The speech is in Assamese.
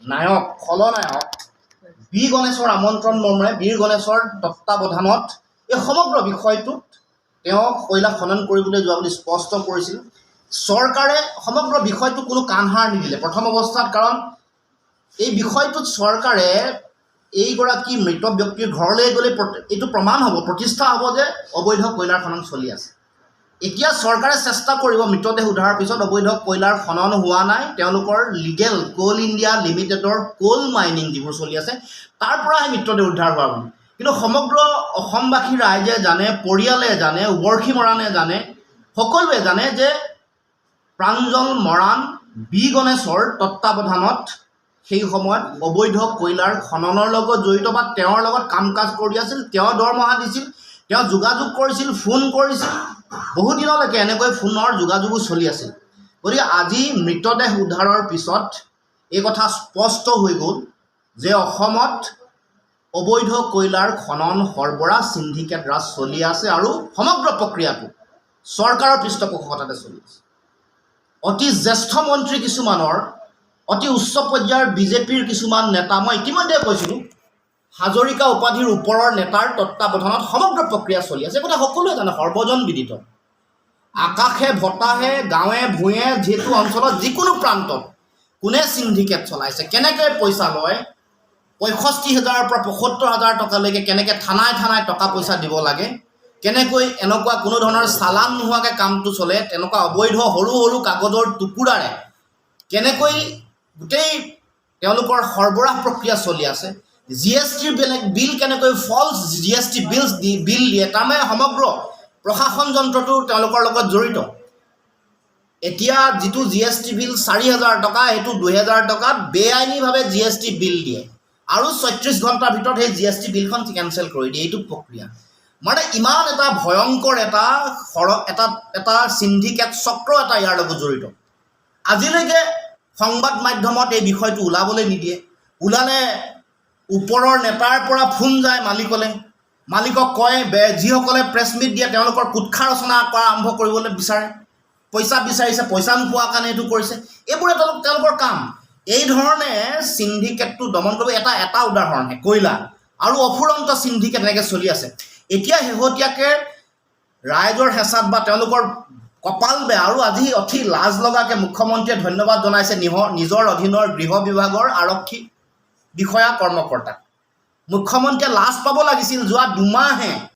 নায়ক খলনায়ক বীৰ গণেশৰ আমন্ত্ৰণ মৰ্মে বীৰ গণেশৰ তত্ত্বাৱধানত এই সমগ্ৰ বিষয়টোত তেওঁ কয়লা খনন কৰিবলৈ যোৱা বুলি স্পষ্ট কৰিছিল। চৰকাৰে সমগ্ৰ বিষয়টো কোনো কাণসাৰ নিদিলে প্ৰথম অৱস্থাত, কাৰণ এই বিষয়টোত চৰকাৰে এইগৰাকী মৃত ব্যক্তিৰ ঘৰলৈ গ'লে এইটো প্ৰমাণ হ'ব, প্ৰতিষ্ঠা হ'ব যে অবৈধ কয়লাৰ খনন চলি আছে। এতিয়া চৰকাৰে চেষ্টা কৰিব মৃতদেহ উদ্ধাৰৰ পিছত অবৈধ কয়লাৰ খনন হোৱা নাই, তেওঁলোকৰ লিগেল কোল ইণ্ডিয়া লিমিটেডৰ কোল মাইনিং যিবোৰ চলি আছে তাৰ পৰাহে মৃতদেহ উদ্ধাৰ হোৱা বুলি। কিন্তু সমগ্ৰ অসমবাসী ৰাইজে জানে, পৰিয়ালে জানে, উবৰশী মৰাণে জানে, সকলোৱে জানে যে প্ৰাঞ্জল মৰাণ বি গণেশৰ তত্ত্বাৱধানত সেই সময়ত অবৈধ কয়লাৰ খননৰ লগত জড়িত বা তেওঁৰ লগত কাম কাজ কৰি আছিল, তেওঁ দৰমহা দিছিল, তেওঁ যোগাযোগ কৰিছিল, ফোন কৰিছিল, বহুদিনলৈকে এনেকৈ ফোনৰ যোগাযোগো চলি আছিল। গতিকে আজি মৃতদেহ উদ্ধাৰৰ পিছত এই কথা স্পষ্ট হৈ গ'ল যে অসমত অবৈধ কয়লাৰ খনন সৰবৰাহ সিন্ডিকেট ৰাজ চলি আছে আৰু সমগ্ৰ প্ৰক্ৰিয়াটো চৰকাৰৰ পৃষ্ঠপোষকতাতে চলি আছে। অতি জ্যেষ্ঠ মন্ত্ৰী কিছুমানৰ, অতি উচ্চ পৰ্যায়ৰ বিজেপিৰ কিছুমান নেতা, মই ইতিমধ্যে কৈছিলোঁ, হাজৰিকা উপাধিৰ ওপৰৰ নেতাৰ তত্ত্বাৱধানত সমগ্ৰ প্ৰক্ৰিয়া চলি আছে। এই কথা সকলোৱে জানে, সৰ্বজন বিদিত। আকাশে বতাহে গাঁৱে ভূঞে যিটো অঞ্চলত যিকোনো প্ৰান্তত কোনে সিন্ডিকেট চলাইছে, কেনেকৈ পইচা লয়, 65,000 পৰা 75,000 টকালৈকে কেনেকৈ থানাই থানাই টকা পইচা দিব লাগে, কেনেকৈ এনেকুৱা কোনো ধৰণৰ চালান নোহোৱাকৈ কামটো চলে, তেনেকুৱা অবৈধ সৰু সৰু কাগজৰ টুকুৰাৰে কেনেকৈ গোটেই তেওঁলোকৰ সৰবৰাহ প্ৰক্ৰিয়া চলি আছে, GSTৰ বেলেগ বিল কেনেকৈ ফল্ছ GST বিল দিয়ে, তাৰমানে সমগ্ৰ প্ৰশাসন যন্ত্ৰটো তেওঁলোকৰ লগত জড়িত। এতিয়া যিটো GST বিল 4,000 টকা, সেইটো 2,000 টকাত বেআইনীভাৱে GST বিল দিয়ে আৰু 36 ঘণ্টাৰ ভিতৰত সেই GST বিলখন কেঞ্চেল কৰি দিয়ে। এইটো প্ৰক্ৰিয়া মানে ইমান এটা ভয়ংকৰ এটা সিন্ডিকেট চক্ৰ এটা ইয়াৰ লগত জড়িত। আজিলৈকে সংবাদ মাধ্যমত এই বিষয়টো ওলাবলৈ নিদিয়ে। ওলালে ওপৰৰ নেতাৰ পৰা ফোন যায় মালিকলৈ, মালিকক কয়, যিসকলে প্ৰেছ মিট দিয়ে তেওঁলোকৰ কুৎসা ৰচনা কৰা আৰম্ভ কৰিবলৈ বিচাৰে, পইচা বিচাৰিছে, পইচা নোপোৱাৰ কাৰণে এইটো কৰিছে। এইবোৰে তেওঁলোকৰ কাম। এই ধৰণে সিন্ডিকেটটো দমন কৰিব। এটা উদাহৰণহে কয়লা আৰু অফুৰন্ত সিন্ডিকেট এনেকৈ চলি আছে। এতিয়া শেহতীয়াকৈ ৰাইজৰ হেঁচাত বা তেওঁলোকৰ কপাল বেয়া আৰু আজি অতি লাজ লগাকৈ মুখ্যমন্ত্ৰীয়ে ধন্যবাদ জনাইছে নিজৰ অধীনৰ গৃহ বিভাগৰ আৰক্ষী বিষয়া কৰ্মকৰ্তাক। মুখ্যমন্ত্ৰীয়ে লাজ পাব লাগিছিল। যোৱা 2 মাহে